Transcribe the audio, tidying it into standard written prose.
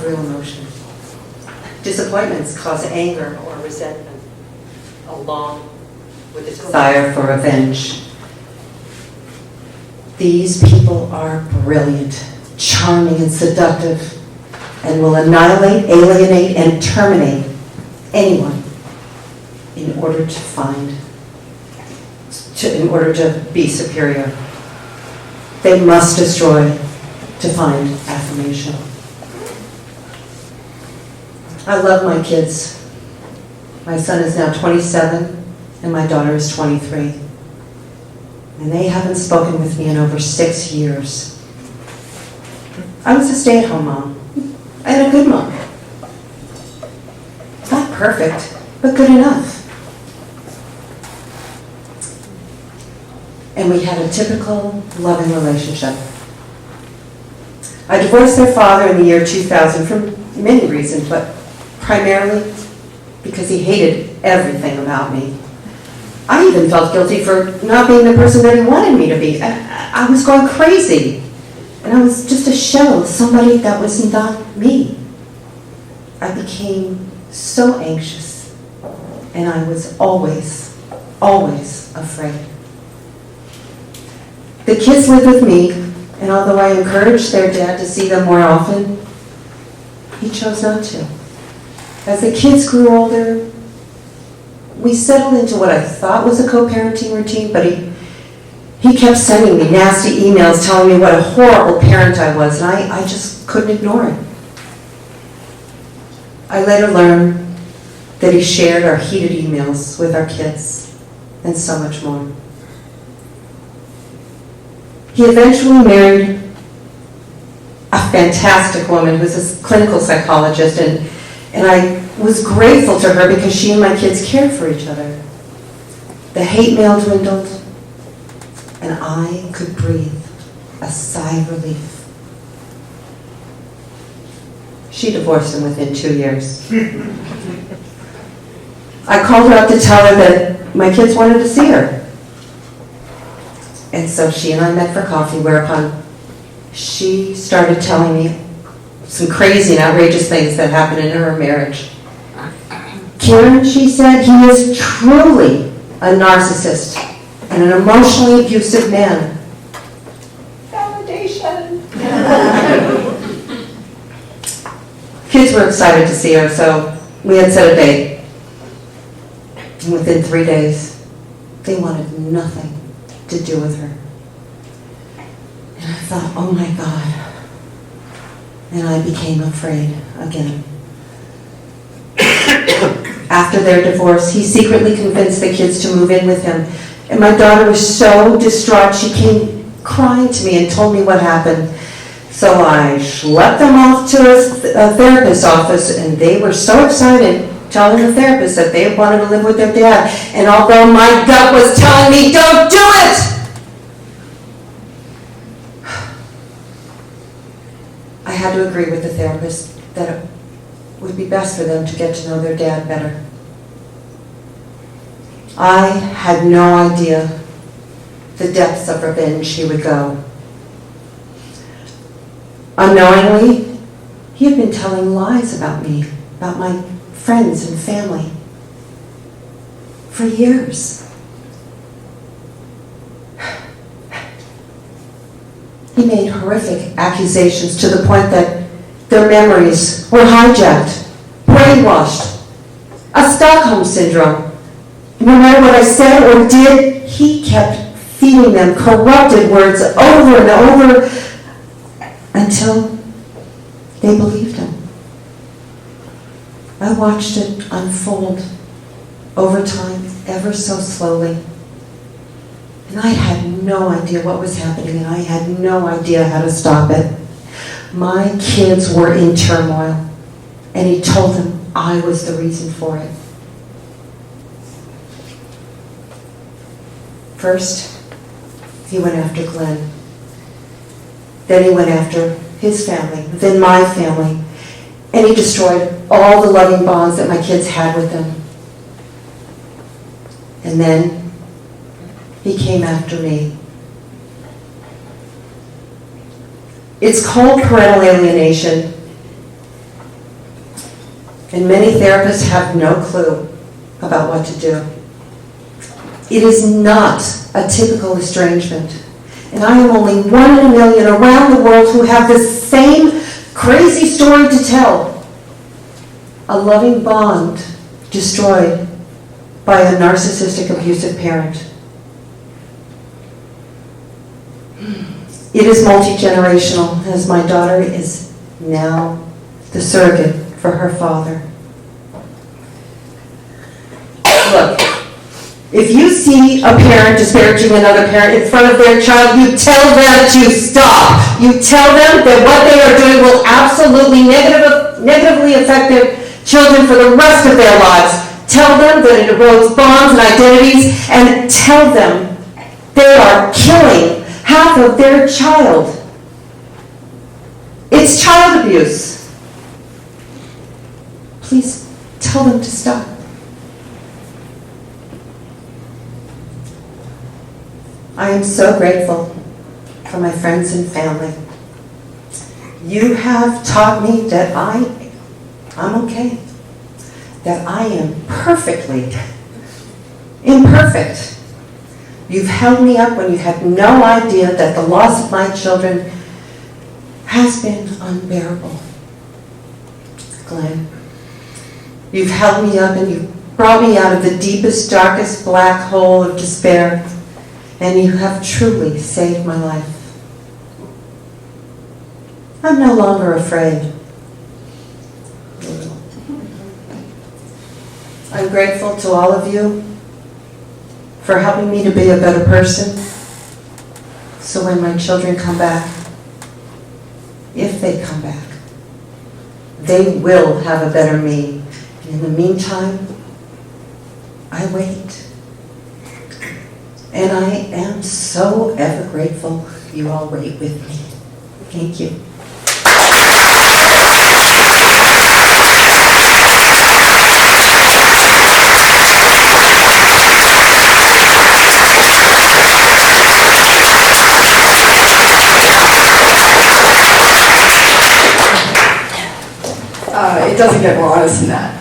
real emotion. Disappointments cause anger or resentment, along with a desire for revenge. These people are brilliant, charming, and seductive, and will annihilate, alienate, and terminate anyone in order to be superior. They must destroy to find affirmation. I love my kids. My son is now 27 and my daughter is 23. And they haven't spoken with me in over 6 years. I was a stay-at-home mom and a good mom. Not perfect, but good enough. And we had a typical loving relationship. I divorced their father in the year 2000 for many reasons, but primarily because he hated everything about me. I even felt guilty for not being the person that he wanted me to be. I was going crazy. And I was just a shell of somebody that was not me. I became so anxious, and I was always, always afraid. The kids lived with me, and although I encouraged their dad to see them more often, he chose not to. As the kids grew older, we settled into what I thought was a co-parenting routine, but he kept sending me nasty emails telling me what a horrible parent I was, and I just couldn't ignore it. I later learned that he shared our heated emails with our kids, and so much more. He eventually married a fantastic woman who's a clinical psychologist, and I was grateful to her because she and my kids cared for each other. The hate mail dwindled, and I could breathe a sigh of relief. She divorced him within 2 years. I called her up to tell her that my kids wanted to see her. And so she and I met for coffee, whereupon she started telling me some crazy and outrageous things that happened in her marriage. Caron, she said, he is truly a narcissist and an emotionally abusive man. Validation. Kids were excited to see her, so we had set a date. And within 3 days, they wanted nothing to do with her. And I thought, oh my God. And I became afraid again. After their divorce, he secretly convinced the kids to move in with him. And my daughter was so distraught, she came crying to me and told me what happened. So I schlepped them off to a therapist's office, and they were so excited, telling the therapist that they wanted to live with their dad. And although my gut was telling me, don't do it! I had to agree with the therapist that it would be best for them to get to know their dad better. I had no idea the depths of revenge he would go. Unknowingly, he had been telling lies about me, about my friends and family, for years. He made horrific accusations to the point that their memories were hijacked, brainwashed, a Stockholm syndrome. No matter what I said or did, he kept feeding them corrupted words over and over until they believed him. I watched it unfold over time, ever so slowly. And I had no idea what was happening, and I had no idea how to stop it. My kids were in turmoil, and he told them I was the reason for it. First, he went after Glenn. Then he went after his family, then my family, and he destroyed all the loving bonds that my kids had with him. And then he came after me. It's called parental alienation, And many therapists have no clue about what to do. It is not a typical estrangement. And I am only one in a million around the world who have the same crazy story to tell. A loving bond destroyed by a narcissistic, abusive parent. It is multi-generational, as my daughter is now the surrogate for her father. Look, if you see a parent disparaging another parent in front of their child, you tell them to stop. You tell them that what they are doing will absolutely negatively affect their children for the rest of their lives. Tell them that it erodes bonds and identities, and tell them they are killing half of their child. It's child abuse. Please tell them to stop. I am so grateful for my friends and family. You have taught me that I'm okay, that I am perfectly imperfect. You've held me up when you had no idea that the loss of my children has been unbearable. Glenn, you've held me up and you've brought me out of the deepest, darkest black hole of despair. And you have truly saved my life. I'm no longer afraid. I'm grateful to all of you for helping me to be a better person. So when my children come back, if they come back, they will have a better me. And in the meantime, I wait. And I am so ever grateful you all wait with me. Thank you. It doesn't get more honest than that.